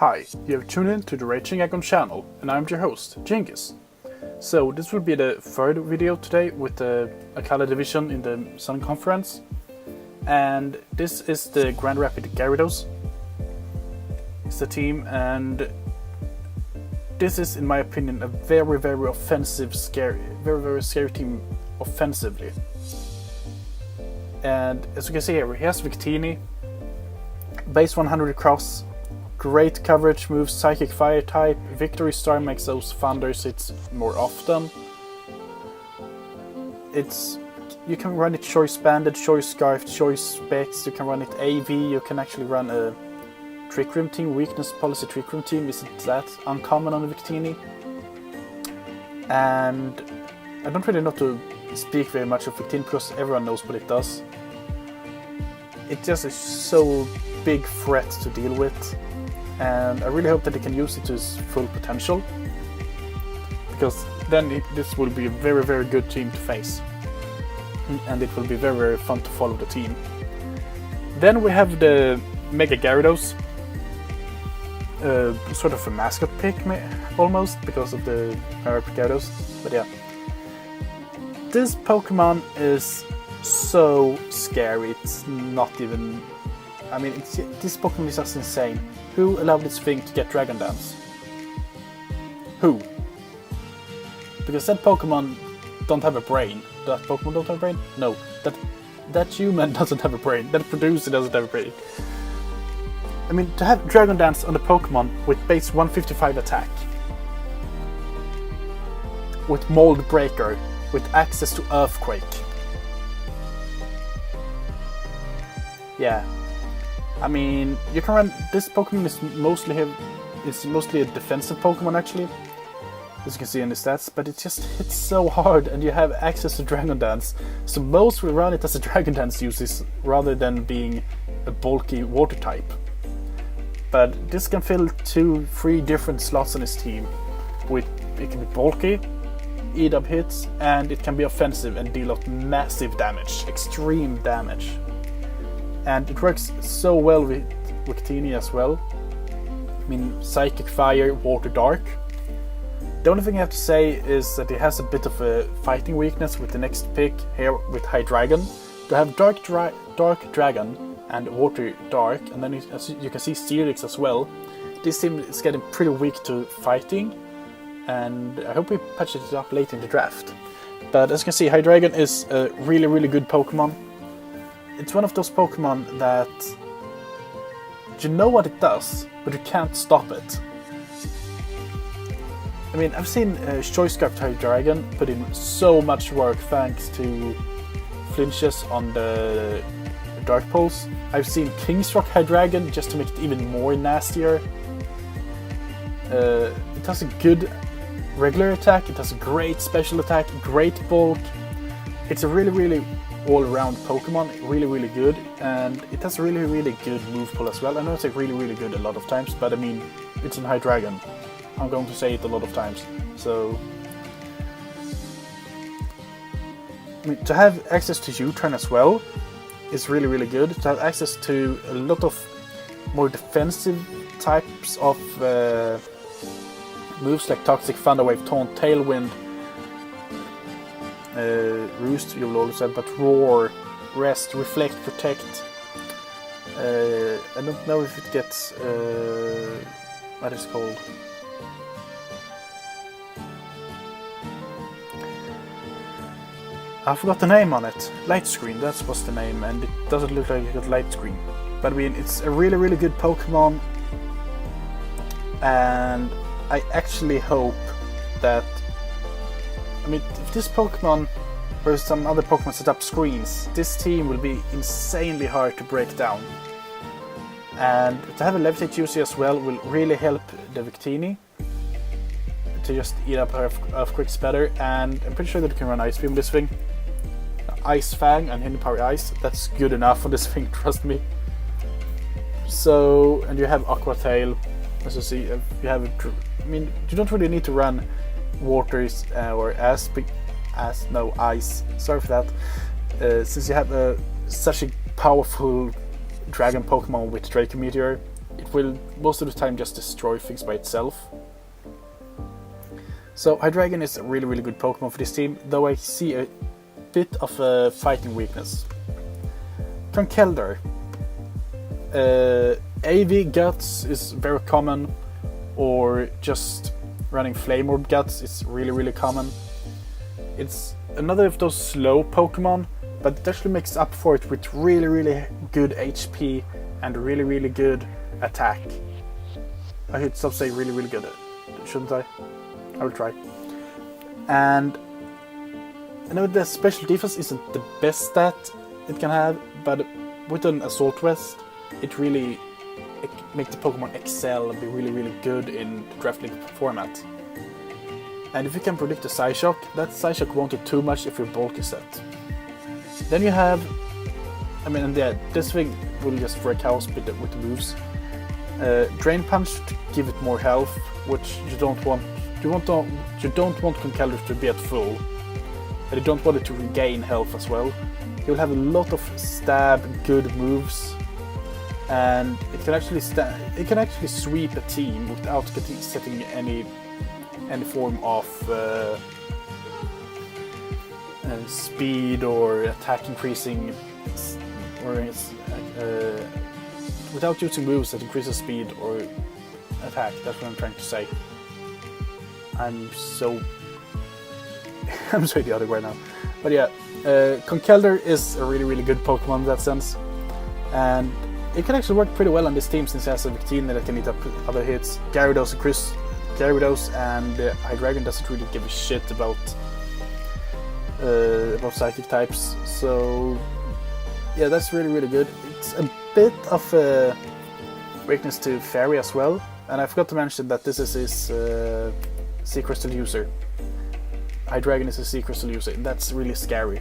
Hi, you have tuned in to the Raging Aggron channel, and I'm your host, Djingis. So this will be the third video today with the Akala division in the Sun Conference. And this is the Grand Rapid Gyarados. It's the team, and this is, in my opinion, a very offensive, very scary team offensively. And as you can see here, he has Victini, base 100 cross, great coverage moves, Psychic Fire type, Victory Star makes those Thunders hits more often. You can run it Choice Banded, Choice Scarf, Choice Specs, you can run it AV, you can actually run a Trick Room team, Weakness Policy Trick Room team, isn't that uncommon on the Victini? And I don't really know to speak very much of Victini because everyone knows what it does. It just is so big threat to deal with, and I really hope that they can use it to its full potential, because then this will be a very good team to face, and it will be very fun to follow the team. Then we have the Mega Gyarados, sort of a mascot pick almost because of the Gyarados, but yeah. This Pokemon is so scary, it's not even... I mean, this Pokemon is just insane. Who allowed this thing to get Dragon Dance? Who? Because that Pokemon don't have a brain. That Pokemon don't have a brain? No. That human doesn't have a brain. That producer doesn't have a brain. I mean, to have Dragon Dance on a Pokemon with base 155 attack, with Mold Breaker, with access to Earthquake. Yeah. I mean, you can run... This Pokemon is mostly a defensive Pokemon actually, as you can see in the stats, but it just hits so hard and you have access to Dragon Dance, so most will run it as a Dragon Dance uses rather than being a bulky water type. But this can fill 2-3 different slots on his team. It can be bulky, eat up hits, and it can be offensive and deal out massive damage, extreme damage. And it works so well with Victini as well. I mean, Psychic Fire, Water Dark. The only thing I have to say is that it has a bit of a fighting weakness with the next pick here with Hydreigon. To have Dark Dragon and Water Dark, and then as you can see Steelix as well, this team is getting pretty weak to fighting, and I hope we patch it up late in the draft. But as you can see, Hydreigon is a really good Pokemon. It's one of those Pokemon that you know what it does, but you can't stop it. I mean, I've seen Choice Scarf Hydreigon put in so much work thanks to flinches on the Dark Pulse. I've seen King's Rock Hydreigon just to make it even more nastier. It has a good regular attack, it has a great special attack, great bulk. It's a really all-around Pokemon, really good, and it has a really good move pull as well. I know it's like really good a lot of times, but I mean, it's an Hydreigon. I'm going to say it a lot of times. So, I mean, to have access to U-turn as well is really good. To have access to a lot of more defensive types of moves like Toxic, Thunder Wave, Taunt, Tailwind, Roost, you'll also have, but Roar, Rest, Reflect, Protect. I don't know if it gets what it's called. I forgot the name on it. Light Screen, that was the name, and it doesn't look like it got Light Screen. But I mean, it's a really good Pokemon, and I actually hope that... I mean, if this Pokemon or some other Pokemon set up screens, this team will be insanely hard to break down. And to have a Levitate user as well will really help the Victini to just eat up Earthquakes better, and I'm pretty sure that you can run Ice Beam this thing. Ice Fang and Hidden Power Ice, that's good enough for this thing, trust me. So, and you have Aqua Tail, as you see, you have... I mean, you don't really need to run Waters or Ice, sorry for that, since you have such a powerful dragon Pokemon with Draco Meteor, it will most of the time just destroy things by itself. So Hydreigon is a really, really good Pokemon for this team, though I see a bit of a fighting weakness. Conkeldurr. AV Guts is very common, or just running Flame Orb Guts is really, really common. It's another of those slow Pokemon, but it actually makes up for it with really, really good HP and really, really good attack. I should stop saying really, really good, shouldn't I? I will try. And I know the special defense isn't the best stat it can have, but with an Assault Vest, it really makes the Pokemon excel and be really, really good in the Draft League format. And if you can predict a Psyshock, that Psyshock won't do too much if you're bulky set. Then you have, and yeah, this thing will just wreak house with the moves. Drain Punch to give it more health, which you don't want. You don't want Conkeldurr to be at full, but you don't want it to regain health as well. You'll have a lot of stab, good moves, and it can actually sweep a team without setting any form of speed or attack increasing, or without using moves that increases speed or attack. That's what I'm trying to say. I'm so idiotic right now. But yeah, Conkeldurr is a really, really good Pokemon in that sense. And it can actually work pretty well on this team since it has a Victini that can eat up other hits. Gyarados and Hydreigon doesn't really give a shit about Psychic types. So yeah, that's really, really good. It's a bit of a weakness to Fairy as well. And I forgot to mention that this is his Sea Crystal user. Hydreigon is a Sea Crystal user, and that's really scary.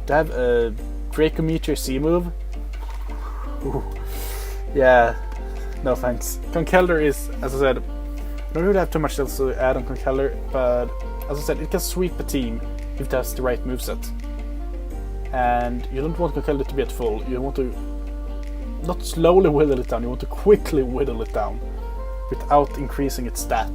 To have a Draco Meteor C move? Ooh. Yeah, no thanks. Conkeldurr is, as I said, I don't really have too much else to add on Conkeldurr, but as I said, it can sweep a team if it has the right moveset. And you don't want Conkeldurr to be at full, you want to not slowly whittle it down, you want to quickly whittle it down without increasing its stat.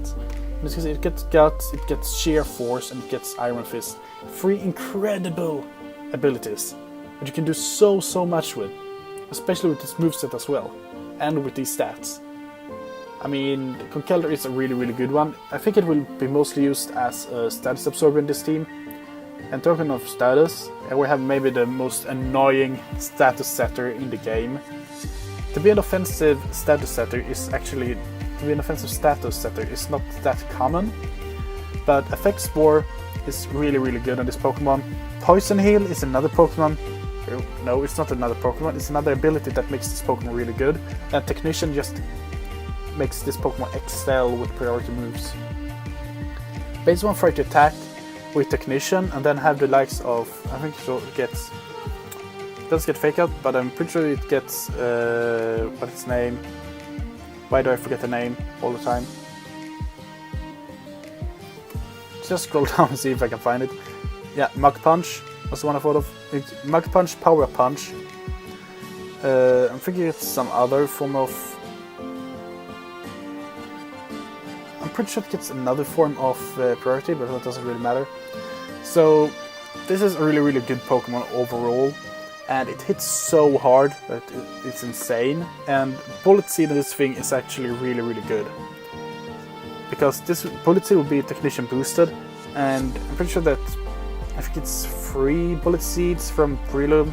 Because it gets Guts, it gets Sheer Force, and it gets Iron Fist. 3 incredible abilities that you can do so much with, especially with this moveset as well, and with these stats. I mean, Conkeldurr is a really, really good one. I think it will be mostly used as a status absorber in this team. And talking of status, we have maybe the most annoying status setter in the game. To be an offensive status setter is not that common, but Effect Spore is really, really good on this Pokemon. Poison Heal is another Pokemon. No, it's not another Pokemon, it's another ability that makes this Pokemon really good. And Technician just makes this Pokemon excel with priority moves. Base 1 for it to attack with Technician, and then have the likes of, I think it does get Fake Out, but I'm pretty sure it gets, what's its name? Why do I forget the name all the time? Just scroll down and see if I can find it. Yeah, Mach Punch was the one I thought of. It's Mach Punch, Power Punch. I'm thinking it's some other form of... I'm pretty sure it gets another form of priority, but that doesn't really matter. So, this is a really, really good Pokemon overall. And it hits so hard that it's insane. And Bullet Seed in this thing is actually really, really good. Because this Bullet Seed will be Technician boosted. And I'm pretty sure that I think it's 3 Bullet Seeds from Prelude.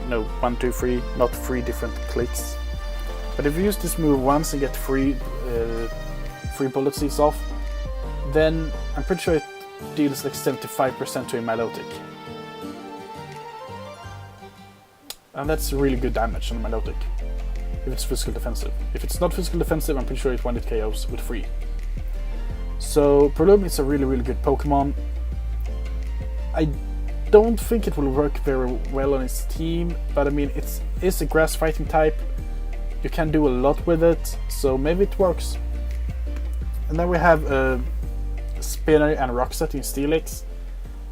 No, 1, 2, 3, not 3 different clicks. But if you use this move once and get 3 Bullet Seeds off, then I'm pretty sure it deals like 75% to a Milotic. And that's really good damage on Milotic, if it's physical defensive. If it's not physical defensive, I'm pretty sure it 1-hit KOs with 3. So Prelude is a really, really good Pokemon. I don't think it will work very well on its team, but I mean, it's a grass fighting type. You can do a lot with it, so maybe it works. And then we have Spinner and Rockset in Steelix.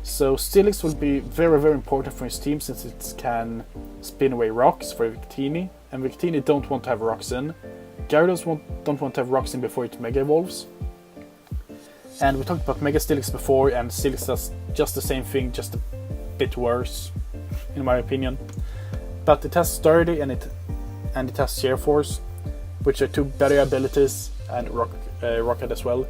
So Steelix will be very, very important for his team since it can spin away rocks for Victini, and Victini don't want to have rocks in. Gyarados don't want to have rocks in before it Mega Evolves. And we talked about Mega Steelix before, and Steelix does just the same thing, just a bit worse, in my opinion. But it has Sturdy and it has Sheer Force, which are two better abilities, and Rocket as well.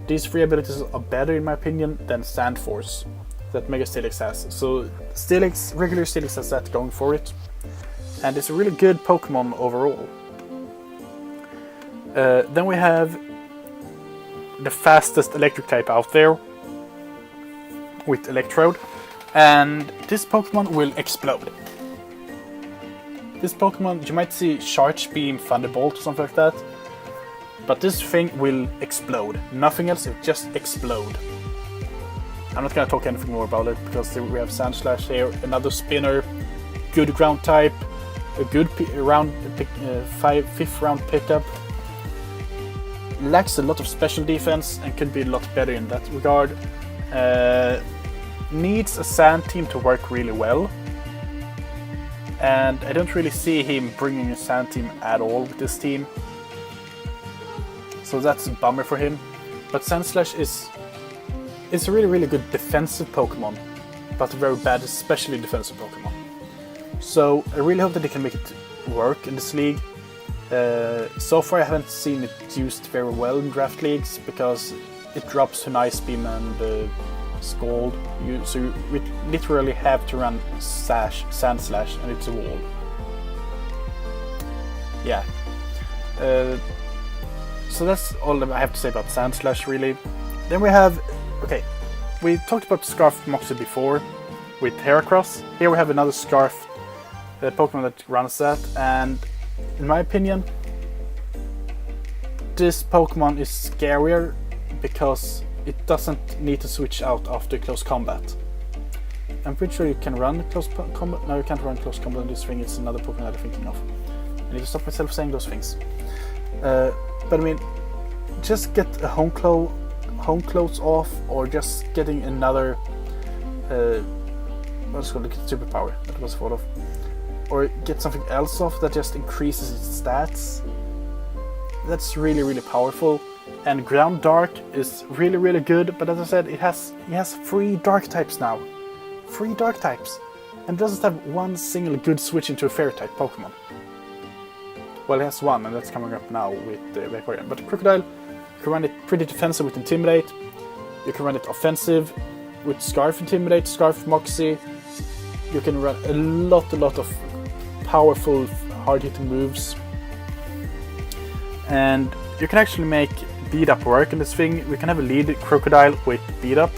These three abilities are better, in my opinion, than Sand Force that Mega Steelix has. So regular Steelix has that going for it, and it's a really good Pokemon overall. Then we have the fastest electric type out there with Electrode, and this Pokemon will explode. This Pokemon, you might see Charge Beam, Thunderbolt or something like that, but this thing will explode. Nothing else, it will just explode. I'm not gonna talk anything more about it because we have Sandslash here, another spinner, good ground type, a good fifth round pickup. Lacks a lot of special defense and could be a lot better in that regard. Needs a Sand team to work really well, and I don't really see him bringing a Sand team at all with this team, so that's a bummer for him. But Sandslash is a really, really good defensive Pokemon, but a very bad, especially defensive Pokemon. So I really hope that they can make it work in this league. So far I haven't seen it used very well in draft leagues because it drops to Ice Beam and Scald. So you literally have to run Sand Slash and it's a wall. Yeah. So that's all that I have to say about Sand Slash really. Then we have, okay, we talked about Scarf Moxie before with Heracross. Here we have another Scarf Pokemon that runs that, and in my opinion, this Pokemon is scarier because it doesn't need to switch out after close combat. I'm pretty sure you can run close combat. No, you can't run close combat on this thing. It's another Pokemon that I'm thinking of. I need to stop myself saying those things. But I mean, just get a home close off, or just getting another what's called a superpower that was thought of, or get something else off that just increases its stats. That's really, really powerful. And Ground Dark is really, really good, but as I said, it has 3 Dark types now. 3 Dark types. And it doesn't have one single good switch into a Fairy type Pokemon. Well, it has one, and that's coming up now with the Vaporeon. But Crocodile, you can run it pretty defensive with Intimidate. You can run it offensive with Scarf Intimidate, Scarf Moxie. You can run a lot of powerful, hard-hitting moves. And you can actually make Beat Up work in this thing. We can have a lead Crocodile with Beat Up.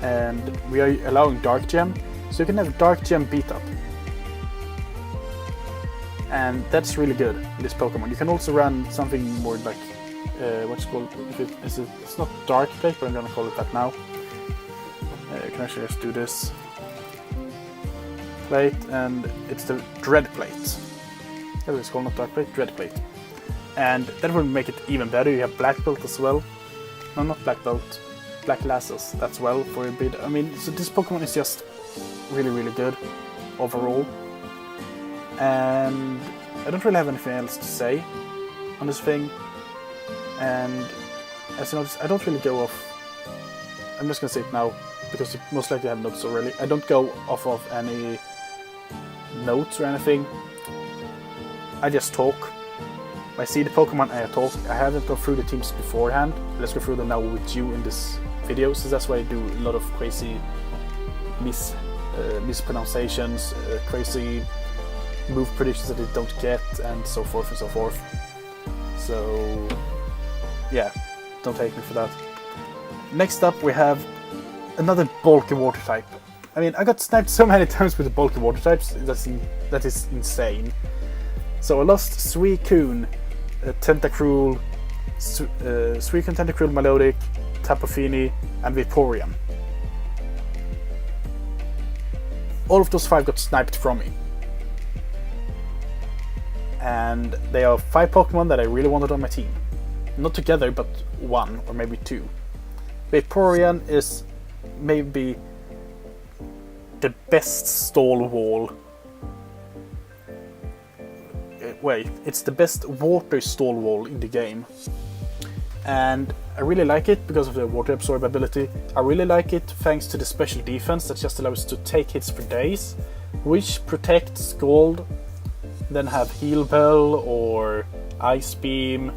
And we are allowing Dark Gem. So you can have Dark Gem Beat Up. And that's really good in this Pokemon. You can also run something more like, what's called, it's not Dark Plate, but I'm gonna call it that now. You can actually just do this plate, and it's the Dread Plate. That is called, not Dark Plate, Dread Plate. And that will make it even better. You have Black Belt as well. No, not Black Belt, Black Lasses. That's well for a bit. I mean, so this Pokemon is just really, really good overall. And I don't really have anything else to say on this thing. And as you notice, I don't really go off. I'm just gonna say it now because you most likely have notes already. I don't go off of any notes or anything. I just talk. I see the Pokemon and I talk. I haven't gone through the teams beforehand. Let's go through them now with you in this video. So that's why I do a lot of crazy mispronunciations, crazy move predictions that they don't get, and so forth and so forth. So yeah, don't hate me for that. Next up we have another bulky water type. I mean, I got sniped so many times with the bulky water types, that is insane. So I lost Suicune, Tentacruel, Suicune, Tentacruel, Melodic, Tapu Fini, and Vaporeon. All of those 5 got sniped from me. And they are 5 Pokemon that I really wanted on my team. Not together, but 1 or maybe 2. Vaporeon is maybe the best stall wall. Wait, it's the best water stall wall in the game. And I really like it because of the water absorb ability. I really like it thanks to the special defense that just allows us to take hits for days, which protects Scald, then have Heal Bell or Ice Beam.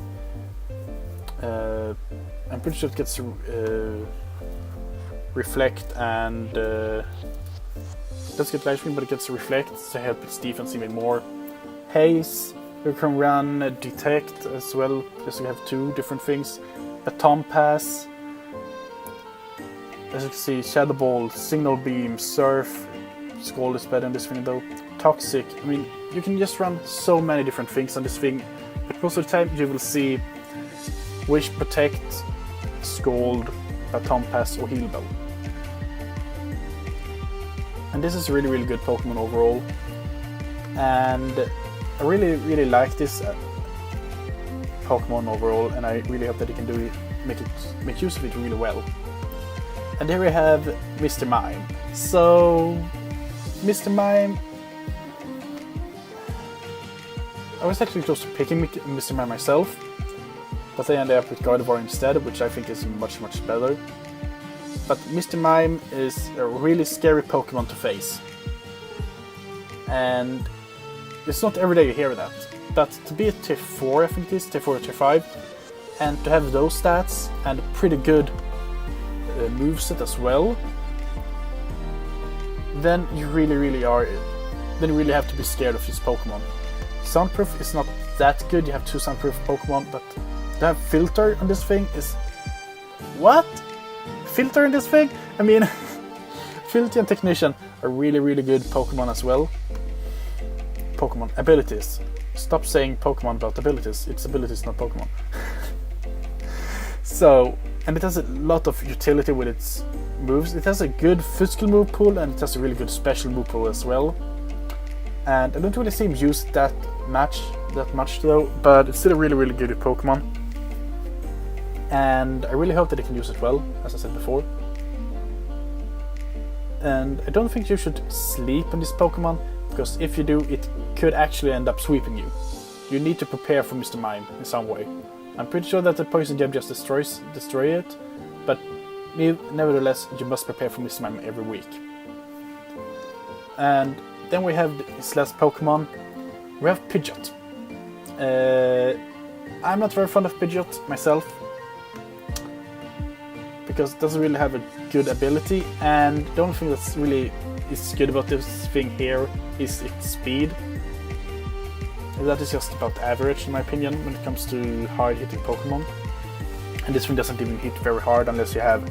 I'm pretty sure it gets Reflect and does get Life Stream, but it gets Reflect to help its defense even more. Haze, you can run Detect as well, just to have two different things. Baton Pass, as you can see, Shadow Ball, Signal Beam, Surf, Scald is better in this thing though. Toxic, I mean, you can just run so many different things on this thing, but most of the time you will see Wish, Protect, Scald, Baton Pass or Heal Bell. And this is a really good Pokemon overall. And I really like this Pokemon overall, and I really hope that they can make use of it really well. And here we have Mr. Mime. So, Mr. Mime, I was actually close to picking Mr. Mime myself, but I ended up with Gardevoir instead, which I think is much better. But Mr. Mime is a really scary Pokemon to face. And it's not every day you hear that. But to be a tier 4, I think it is, tier 4 or tier 5, and to have those stats and a pretty good moveset as well, then you really have to be scared of this Pokemon. Soundproof is not that good, you have 2 soundproof Pokemon, but to have Filter on this thing is... What? Filter in this thing? I mean, Filty and Technician are really good Pokemon as well. Pokemon abilities. Stop saying Pokemon about abilities. It's abilities, not Pokemon. So, and it has a lot of utility with its moves. It has a good physical move pool and it has a really good special move pool as well. And I don't really see him use that much though, but it's still a really good Pokemon. And I really hope that they can use it well, as I said before. And I don't think you should sleep on this Pokemon, because if you do, it could actually end up sweeping you. You need to prepare for Mr. Mime in some way. I'm pretty sure that the Poison Gem just destroy it, but nevertheless, you must prepare for Mr. Mime every week. And then we have this last Pokemon. We have Pidgeot. I'm not very fond of Pidgeot myself, because it doesn't really have a good ability, and the only thing that's really is good about this thing here is its speed. That is just about average in my opinion when it comes to hard hitting Pokemon. And this thing doesn't even hit very hard unless you have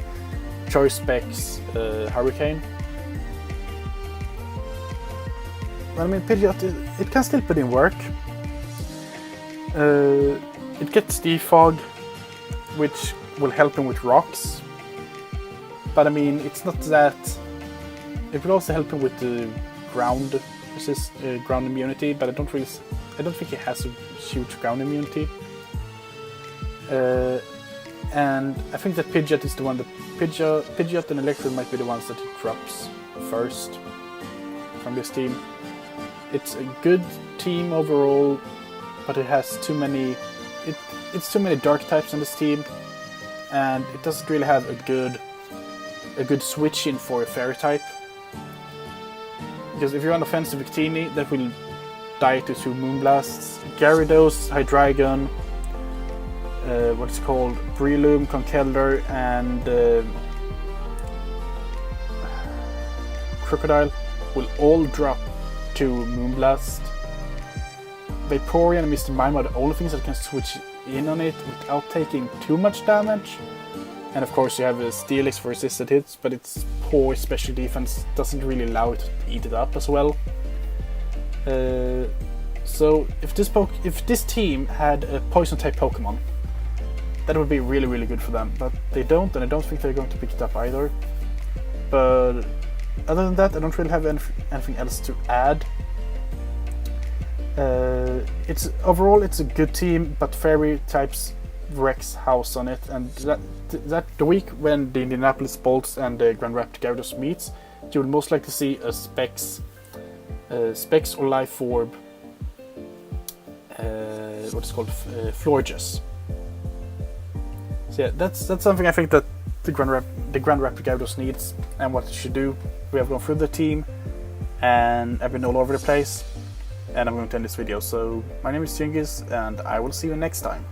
Choice Specs Hurricane. But I mean, Pidgeot, it can still put in work. It gets Defog, which will help him with rocks. But I mean, it's not that... It will also help him with the ground immunity, but I don't think he has a huge ground immunity. And I think that Pidgeot is the one that... Pidgeot and Electrode might be the ones that it drops first from this team. It's a good team overall, but it has too many... It's too many dark types on this team, and it doesn't really have a good switch in for a fairy type. Because if you're on offensive Victini, that will die to 2 Moonblasts. Gyarados, Hydreigon, what's it called, Breloom, Conkeldurr, and Crocodile will all drop to Moonblast. Vaporeon and Mr. Mime are the only things that can switch in on it without taking too much damage. And of course you have a Steelix for assisted hits, but its poor special defense doesn't really allow it to eat it up as well. So if this team had a poison type Pokemon, that would be really good for them, but they don't, and I don't think they're going to pick it up either. But other than that, I don't really have anything else to add. Overall it's a good team, but fairy types Rex house on it, and that the week when the Indianapolis Bolts and the Grand Rapids Gyarados meets, you will most likely see a Specs or Life Orb, what is called Florges. So yeah, that's something I think that the Grand Rapids Gyarados needs, and what it should do. We have gone through the team, and I've been all over the place, and I'm going to end this video. So my name is Djingis, and I will see you next time.